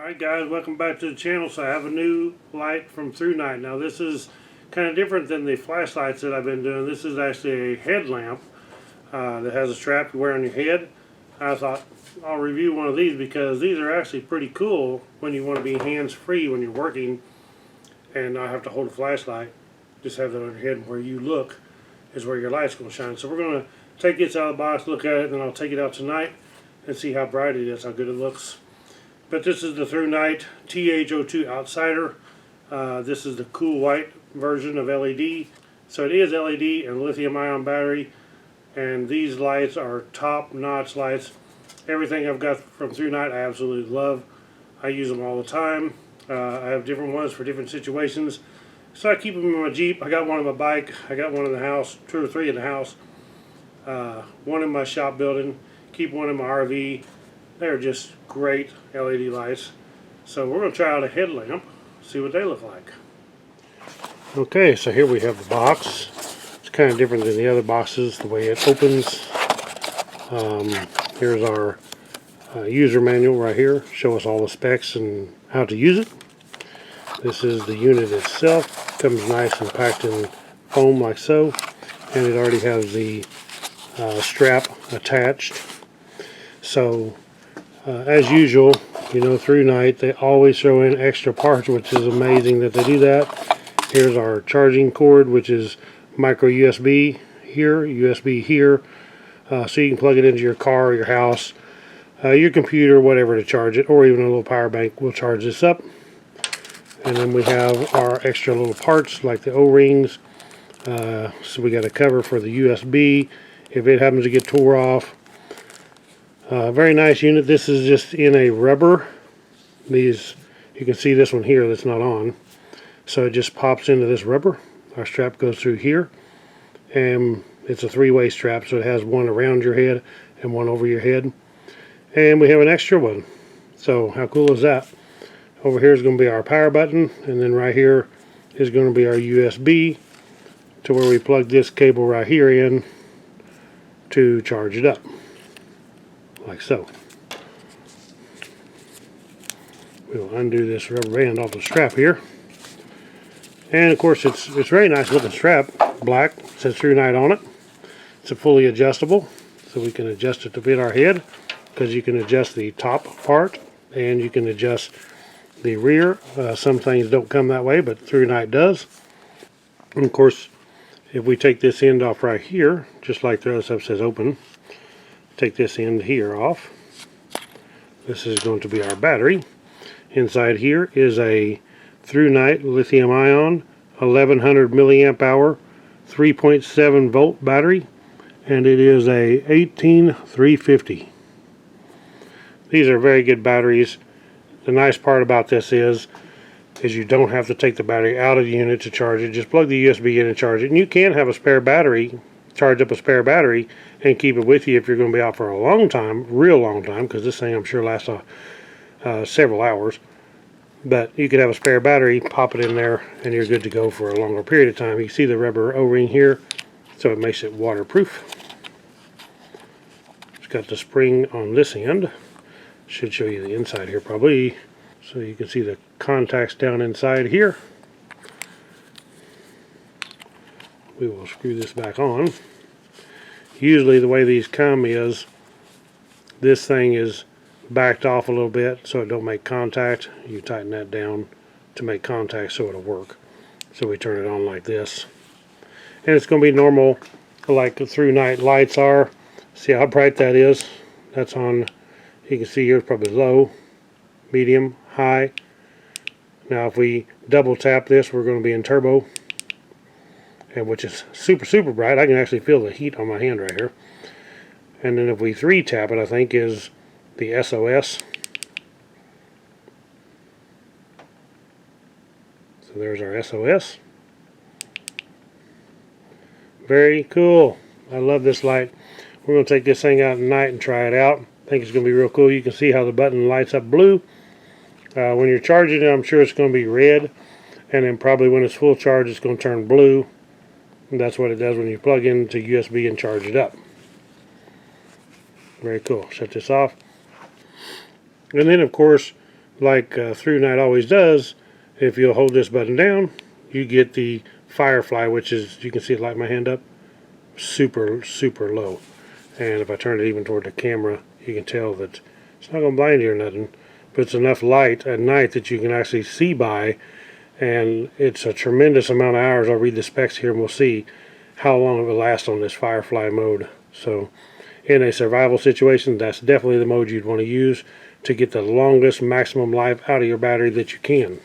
Alright guys, welcome back to the channel. So I have a new light from ThruNite. Now this is kind of different than the flashlights that I've been doing. This is actually a headlamp that has a strap you wear on your head. I thought I'll review one of these because these are actually pretty cool when you want to be hands-free when you're working and not have to hold a flashlight. Just have it on your head, and where you look is where your light's going to shine. So we're going to take this out of the box, look at it, and then I'll take it out tonight and see how bright it is, how good it looks. But this is the ThruNite TH02 Outsider. This is the cool white version of LED. So it is LED and lithium-ion battery. And these lights are top-notch lights. Everything I've got from ThruNite I absolutely love. I use them all the time. I have different ones for different situations. So I keep them in my Jeep. I got one on my bike. I got one in the house. 2 or 3 in the house. One in my shop building. Keep one in my RV. They're just great LED lights. So we're going to try out a headlamp, see what they look like. Okay, so here we have the box. It's kind of different than the other boxes, the way it opens. Here's our user manual right here. Show us all the specs and how to use it. This is the unit itself. Comes nice and packed in foam like so. And it already has the strap attached. So as usual, you know, ThruNite, they always throw in extra parts, which is amazing that they do that. Here's our charging cord, which is micro USB here, so you can plug it into your car, your house, your computer, whatever to charge it, or even a little power bank will charge this up. And then we have our extra little parts like the O-rings. So we got a cover for the USB if it happens to get tore off. Very nice unit. This is just in a rubber. These, you can see this one here that's not on. So it just pops into this rubber. Our strap goes through here. And it's a 3-way strap, so it has one around your head and one over your head. And we have an extra one. So how cool is that? Over here is going to be our power button. And then right here is going to be our USB to where we plug this cable right here in to charge it up. Like so. We'll undo this rubber band off the strap here. And of course it's very nice looking strap. Black, says ThruNite on it. It's a fully adjustable, so we can adjust it to fit our head, because you can adjust the top part and you can adjust the rear. Some things don't come that way, but ThruNite does. And of course, if we take this end off right here, just like the other stuff says open, take this end here off. This is going to be our battery. Inside here is a ThruNite lithium ion 1100 milliamp hour 3.7 volt battery, and it is a 18350. These are very good batteries. The nice part about this is you don't have to take the battery out of the unit to charge it. Just plug the USB in and charge it. And you can have a spare battery, charge up a spare battery and keep it with you if you're going to be out for a long time, real long time, because this thing I'm sure lasts several hours. But you could have a spare battery, pop it in there, and you're good to go for a longer period of time. You see the rubber O-ring here, so it makes it waterproof. It's got the spring on this end. Should show you the inside here probably, so you can see the contacts down inside here. We will screw this back on. Usually the way these come is this thing is backed off a little bit so it don't make contact. You tighten that down to make contact so it'll work. So we turn it on like this. And it's going to be normal like the ThruNite lights are. See how bright that is? That's on, you can see here it's probably low, medium, high. Now if we double tap this, we're going to be in turbo, and which is super bright. I can actually feel the heat on my hand right here. And then if we 3 tap it, I think is the SOS. So there's our SOS. Very cool. I love this light. We're going to take this thing out tonight and try it out. I think it's going to be real cool. You can see how the button lights up blue. When you're charging it, I'm sure it's going to be red. And then probably when it's full charge, it's going to turn blue. And that's what it does when you plug into USB and charge it up. Very cool. Shut this off. And then, of course, like ThruNite always does, if you'll hold this button down, you get the Firefly, which is, you can see it light my hand up, super low. And if I turn it even toward the camera, you can tell that it's not going to blind you or nothing, but it's enough light at night that you can actually see by, and it's a tremendous amount of hours. I'll read the specs here and we'll see how long it will last on this Firefly mode. So in a survival situation, that's definitely the mode you'd want to use to get the longest maximum life out of your battery that you can.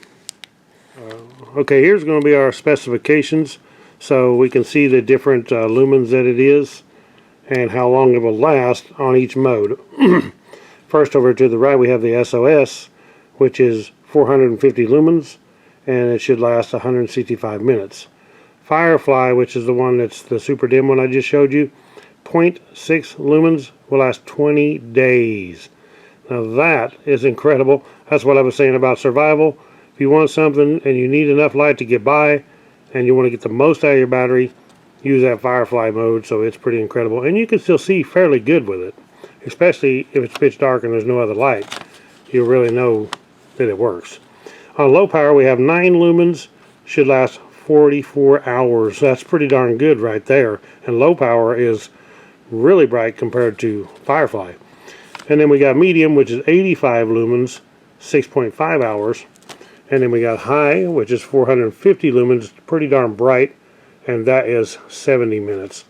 Okay, here's going to be our specifications, so we can see the different lumens that it is and how long it will last on each mode. First, over to the right, we have the SOS, which is 450 lumens, and it should last 165 minutes. Firefly, which is the one that's the super dim one I just showed you, 0.6 lumens, will last 20 days. Now that is incredible. That's what I was saying about survival. If you want something and you need enough light to get by and you want to get the most out of your battery, use that Firefly mode. So it's pretty incredible, and you can still see fairly good with it, especially if it's pitch dark and there's no other light. You'll really know that it works. On low power, we have 9 lumens, should last 44 hours. That's pretty darn good right there, and low power is really bright compared to Firefly. And then we got medium, which is 85 lumens, 6.5 hours. And then we got high, which is 450 lumens, pretty darn bright, and that is 70 minutes.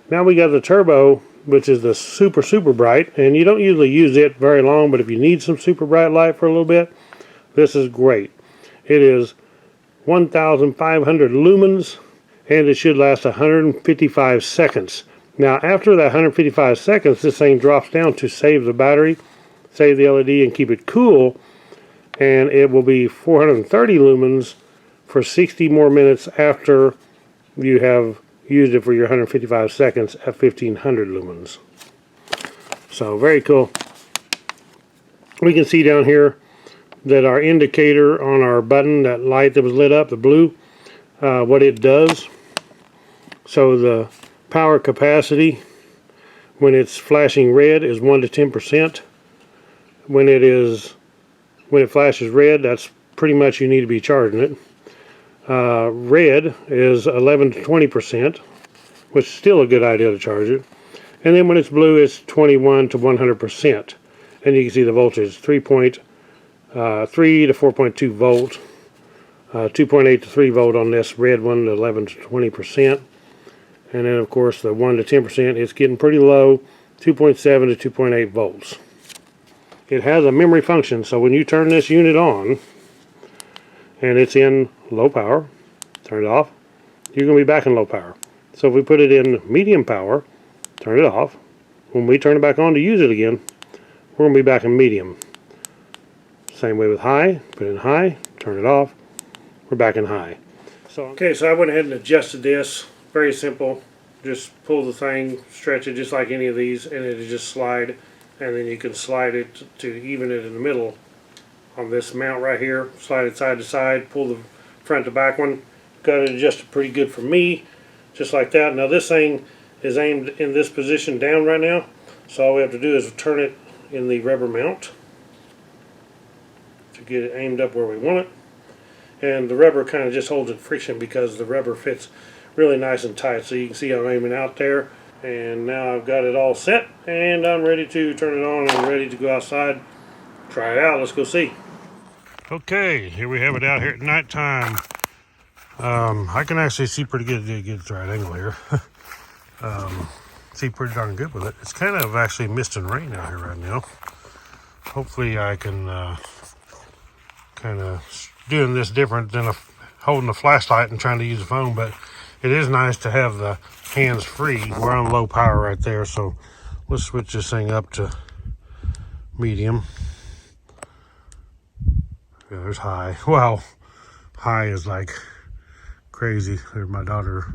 Now we got the turbo, which is the super bright, and you don't usually use it very long, but if you need some super bright light for a little bit, this is great. It is 1,500 lumens, and it should last 155 seconds. Now after that 155 seconds, this thing drops down to save the battery, save the LED, and keep it cool, and it will be 430 lumens for 60 more minutes after you have used it for your 155 seconds at 1500 lumens. So very cool. We can see down here that our indicator on our button, that light that was lit up, the blue, what it does. So the power capacity when it's flashing red is 1 to 10%. When it flashes red, that's pretty much you need to be charging it. Red is 11 to 20%, which is still a good idea to charge it. And then when it's blue, it's 21 to 100%. And you can see the voltage, 3.3 to 4.2 volt, 2.8 to 3 volt on this red one, 11 to 20%. And then of course the 1 to 10%, it's getting pretty low, 2.7 to 2.8 volts. It has a memory function, so when you turn this unit on and it's in low power, turn it off, you're going to be back in low power. So if we put it in medium power, turn it off, when we turn it back on to use it again, we're going to be back in medium. Same way with high, put it in high, turn it off, we're back in high. So I went ahead and adjusted this. Very simple. Just pull the thing, stretch it just like any of these, and it'll just slide. And then you can slide it to even it in the middle on this mount right here. Slide it side to side, pull the front to back one. Got it adjusted pretty good for me, just like that. Now this thing is aimed in this position down right now, so all we have to do is turn it in the rubber mount to get it aimed up where we want it. And the rubber kind of just holds it friction because the rubber fits really nice and tight. So you can see I'm aiming out there. And now I've got it all set, and I'm ready to turn it on and ready to go outside, try it out. Let's go see. Okay, here we have it out here at nighttime. I can actually see pretty good, get the right angle here. See pretty darn good with it. It's kind of actually mist and rain out here right now. Hopefully I can kind of doing this different than holding a flashlight and trying to use a phone, but it is nice to have the hands free. We're on low power right there, so let's switch this thing up to medium. Yeah, there's high. Wow, high is like crazy. There's my daughter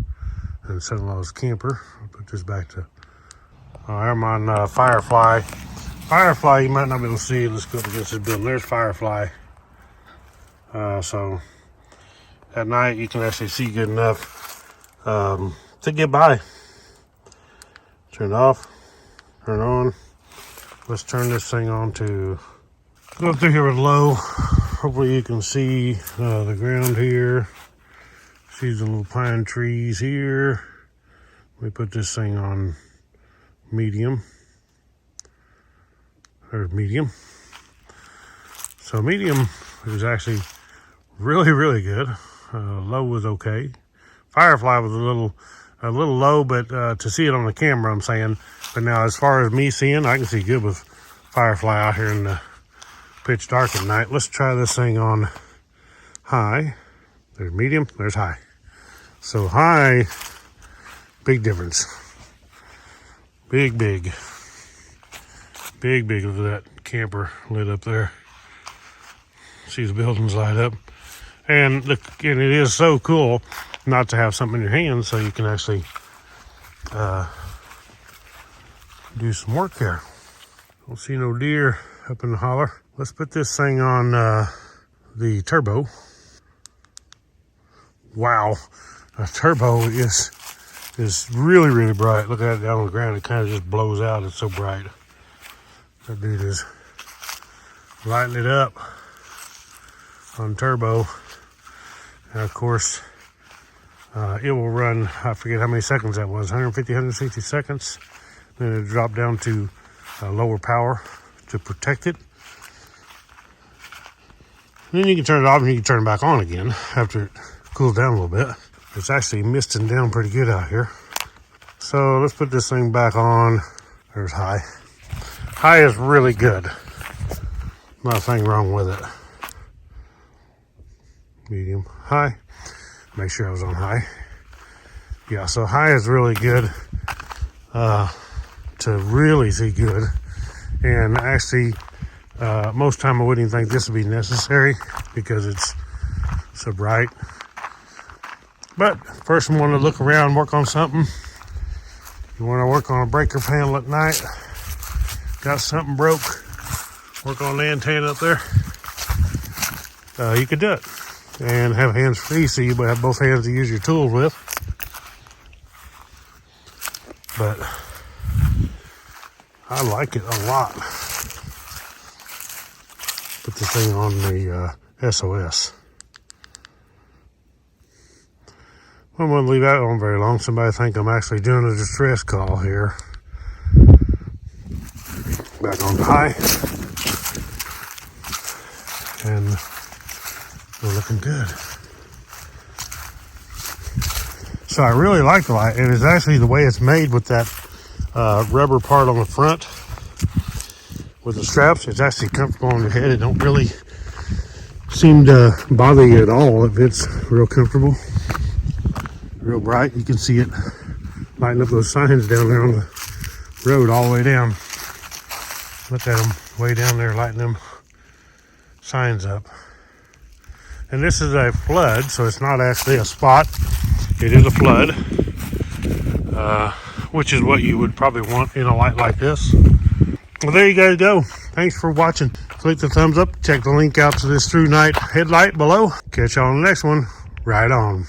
and son-in-law's camper. I'll put this back to. I'm on Firefly. Firefly, you might not be able to see. Let's go up against this building. There's Firefly. So at night you can actually see good enough to get by. Turn it off, turn it on. Let's turn this thing on to Go through here with low. Hopefully you can see the ground here. See the little pine trees here. We put this thing on medium. There's medium. So medium is actually really, really good. Low was okay. Firefly was a little low, but to see it on the camera, I'm saying. But now, as far as me seeing, I can see good with Firefly out here in the pitch dark at night. Let's try this thing on high. There's medium, there's high. So high, big difference. Big. Big. Look at that camper lit up there. See the buildings light up. And it is so cool not to have something in your hands, so you can actually do some work here. Don't see no deer up in the holler. Let's put this thing on the turbo. Wow, a turbo is really, really bright. Look at it down on the ground. It kind of just blows out. It's so bright. That dude is lighting it up on turbo. And of course, it will run, I forget how many seconds that was, 150, 160 seconds. Then it dropped down to lower power to protect it. And then you can turn it off and you can turn it back on again after it cools down a little bit. It's actually misting down pretty good out here. So let's put this thing back on. There's high. High is really good. Not a thing wrong with it. Medium, high. Make sure I was on high. Yeah, so high is really good to really see good. And actually, most time I wouldn't even think this would be necessary because it's so bright. But first, I want to look around, work on something. You want to work on a breaker panel at night. Got something broke. Work on the antenna up there. You could do it. And have hands free, so you have both hands to use your tools with. But I like it a lot. Put this thing on the SOS. I don't want to leave that on very long. Somebody think I'm actually doing a distress call here. Back on high. And we're looking good. So I really like the light. It is actually the way it's made with that rubber part on the front with the straps. It's actually comfortable on your head. It don't really seem to bother you at all. It's real comfortable, real bright. You can see it lighting up those signs down there on the road all the way down. Look at them way down there lighting them signs up. And this is a flood, so it's not actually a spot. It is a flood, which is what you would probably want in a light like this. Well, there you guys go. Thanks for watching. Click the thumbs up. Check the link out to this ThruNite headlight below. Catch you on the next one. Right on.